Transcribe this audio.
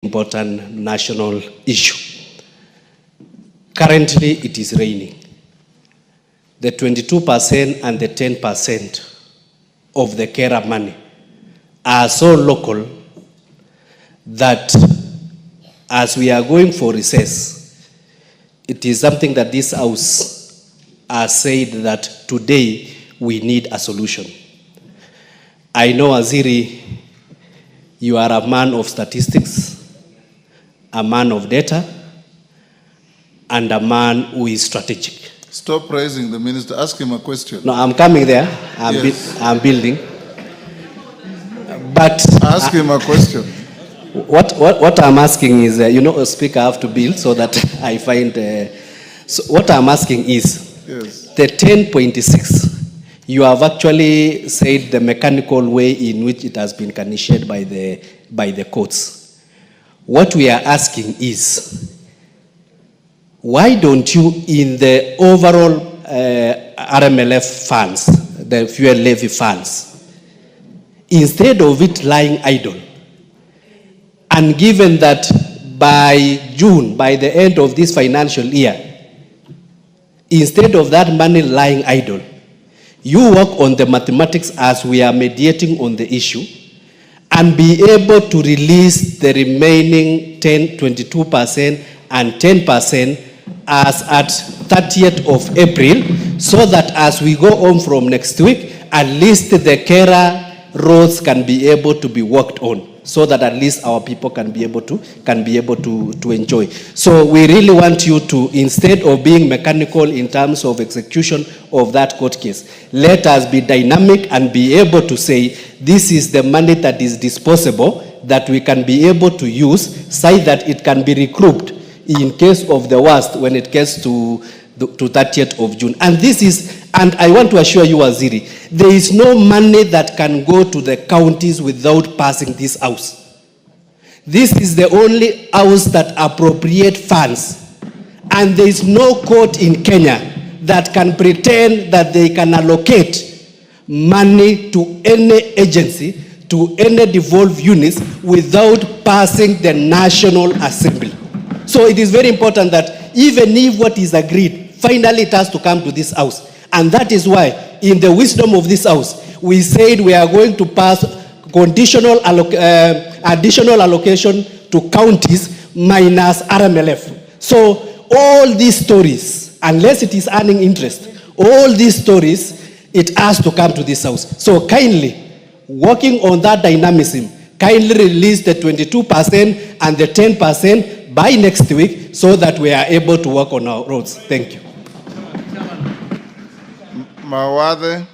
important national issue. Currently, it is raining. The 22% and the 10% of the carer money are so local that as we are going for recess, it is something that this house has said that today we need a solution. I know, Aziri, you are a man of statistics, a man of data, and a man who is strategic. Stop praising the minister. Ask him a question. No, I'm coming there. I'm building. But ask him a question. What I'm asking is, a speaker, I have to build so that I find. So what I'm asking is, yes, the 10.6. You have actually said the mechanical way in which it has been initiated by the courts. What we are asking is, why don't you, in the overall RMLF funds, the fuel levy funds, instead of it lying idle, and given that by June, by the end of this financial year, instead of that money lying idle, you work on the mathematics as we are mediating on the issue and be able to release the remaining 22% and 10% as at 30th of April, so that as we go on from next week, at least the carer roads can be able to be worked on, so that at least our people can be able to enjoy. So we really want you to, instead of being mechanical in terms of execution of that court case, let us be dynamic and be able to say, this is the money that is disposable that we can be able to use, so that it can be recouped in case of the worst when it gets to 30th of June. And this is, and I want to assure you, Waziri, there is no money that can go to the counties without passing this house. This is the only house that appropriate funds. And there is no court in Kenya that can pretend that they can allocate money to any agency, to any devolved units, without passing the National Assembly. So it is very important that even if what is agreed, finally it has to come to this house. And that is why, in the wisdom of this house, we said we are going to pass additional allocation to counties minus RMLF. So all these stories, unless it is earning interest, all these stories, it has to come to this house. So kindly, working on that dynamism, kindly release the 22% and the 10% by next week, so that we are able to work on our roads. Thank you. Mawade.